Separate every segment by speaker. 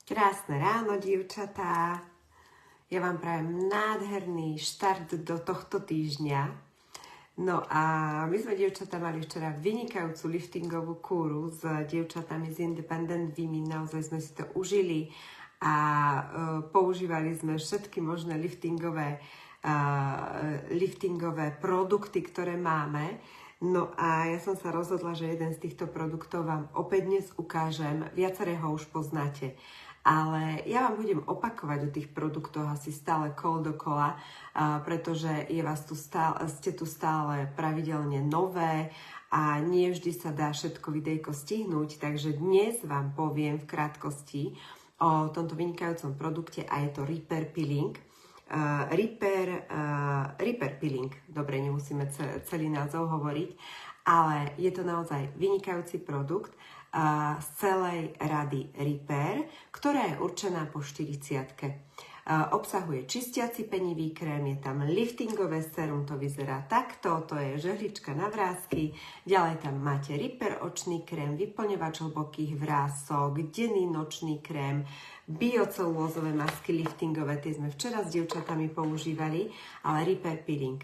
Speaker 1: Krásne ráno, dievčatá. Ja vám prajem nádherný štart do tohto týždňa. No a my sme, dievčatá, mali včera vynikajúcu liftingovú kúru s dievčatami z Independent Women. Naozaj sme si to užili a používali sme všetky možné liftingové produkty, ktoré máme. No a ja som sa rozhodla, že jeden z týchto produktov vám opäť dnes ukážem. Viaceré ho už poznáte. Ale ja vám budem opakovať o tých produktoch asi stále kolo dokola, pretože ste tu stále pravidelne nové a nie vždy sa dá všetko videjko stihnúť, takže dnes vám poviem v krátkosti o tomto vynikajúcom produkte a je to Repair Peeling. Repair Peeling, dobre, nemusíme celý názov hovoriť, ale je to naozaj vynikajúci produkt z celej rady Repair, ktorá je určená po 40-ke. Obsahuje čistiaci penivý krém, je tam liftingové sérum, to vyzerá takto, to je žehlička na vrásky, ďalej tam máte Repair očný krém, vyplňovač hlbokých vrások, denný nočný krém, biocelulózové masky liftingové, tie sme včera s dievčatami používali, ale Repair Peeling.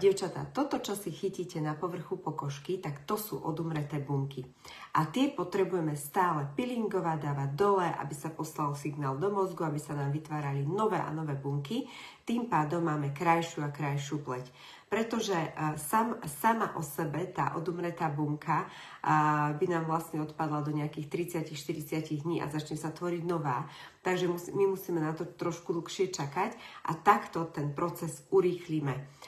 Speaker 1: Dievčatá, toto, čo si chytíte na povrchu pokožky, tak to sú odumreté bunky. A tie potrebujeme stále peelingovať, dávať dole, aby sa poslal signál do mozgu, aby sa nám vytvárali nové a nové bunky. Tým pádom máme krajšiu a krajšiu pleť. Pretože sama o sebe tá odumretá bunka by nám vlastne odpadla do nejakých 30-40 dní a začne sa tvoriť nová. Takže my musíme na to trošku dlhšie čakať a takto ten proces urýchlíme.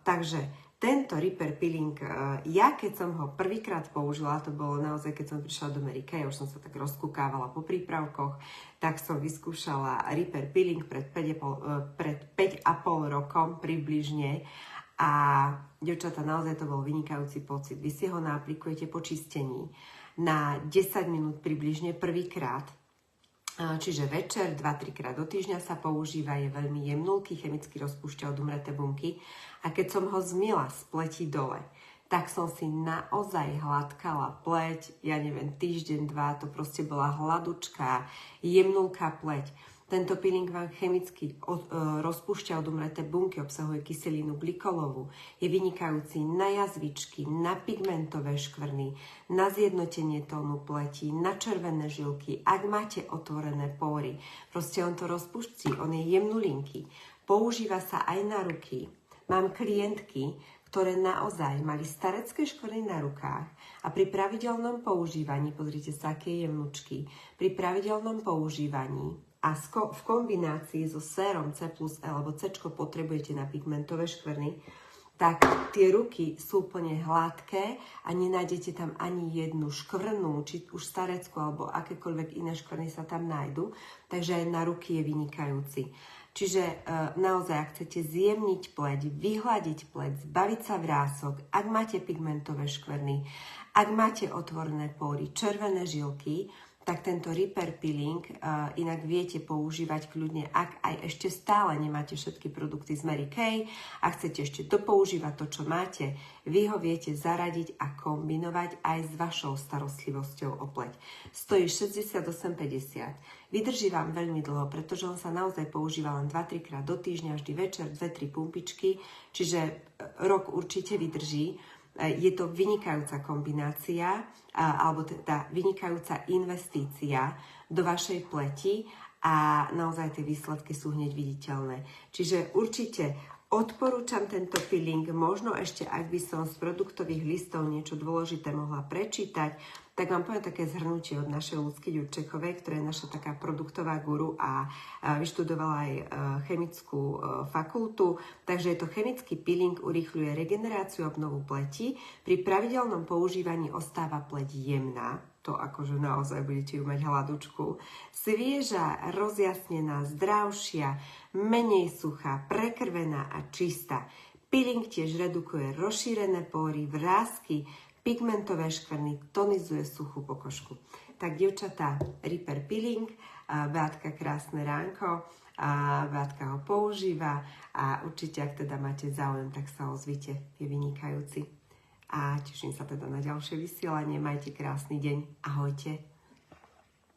Speaker 1: Takže tento Repair Peeling, ja keď som ho prvýkrát použila, to bolo naozaj, keď som prišla do Ameriky, ja už som sa tak rozkúkávala po prípravkoch, tak som vyskúšala Repair Peeling pred 5,5 rokom približne a dievčatá, naozaj to bol vynikajúci pocit. Vy si ho naaplikujete po čistení na 10 minút približne prvýkrát. Čiže večer, 2-3 krát do týždňa sa používa, je veľmi jemnúky, chemicky rozpúšťa odumreté bunky. A keď som ho zmila z pleti dole, tak som si naozaj hladkala pleť, ja neviem, týždeň, dva, to proste bola hladučká, jemnúka pleť. Tento peeling vám chemicky rozpúšťa odumreté bunky, obsahuje kyselinu glykolovú, je vynikajúci na jazvičky, na pigmentové škvrny, na zjednotenie tónu pleti, na červené žilky, ak máte otvorené pory. Proste on to rozpustí, on je jemnulinký. Používa sa aj na ruky. Mám klientky, ktoré naozaj mali starecké škvrny na rukách a pri pravidelnom používaní, pozrite sa, aké jemnučky, pri pravidelnom používaní a v kombinácii so sérom C plus E, lebo C potrebujete na pigmentové škvrny, tak tie ruky sú úplne hladké a nenájdete tam ani jednu škvrnu, či už stareckú alebo akékoľvek iné škvrny sa tam nájdu. Takže aj na ruky je vynikajúci. Čiže naozaj, ak chcete zjemniť pleť, vyhladiť pleť, zbaviť sa vrások, ak máte pigmentové škvrny, ak máte otvorené pory, červené žilky, tak tento Repair Peeling inak viete používať kľudne, ak aj ešte stále nemáte všetky produkty z Mary Kay a chcete ešte dopoužívať to, čo máte, vy ho viete zaradiť a kombinovať aj s vašou starostlivosťou o pleť. Stojí 68,50. Vydrží vám veľmi dlho, pretože on sa naozaj používa len 2-3 krát do týždňa, vždy večer, 2-3 pumpičky, čiže rok určite vydrží. Je to vynikajúca kombinácia, alebo teda vynikajúca investícia do vašej pleti a naozaj tie výsledky sú hneď viditeľné. Čiže určite odporúčam tento peeling, možno ešte, ak by som z produktových listov niečo dôležité mohla prečítať, tak vám poviem také zhrnutie od našej Ľudsky Ďurčekovej, ktorá je naša taká produktová guru a vyštudovala aj chemickú fakultu. Takže je to chemický peeling, urýchľuje regeneráciu a obnovu pleti. Pri pravidelnom používaní ostáva pleť jemná, to akože naozaj budete ju mať hladučku, svieža, rozjasnená, zdravšia, menej suchá, prekrvená a čistá. Peeling tiež redukuje rozšírené pory, vrásky, pigmentové škvrny, tonizuje suchú pokožku. Tak, dievčatá, Repair Peeling, Beatka krásne ránko, Beatka ho používa a určite, ak teda máte záujem, tak sa ozvite, je vynikajúci. A teším sa teda na ďalšie vysielanie, majte krásny deň, ahojte.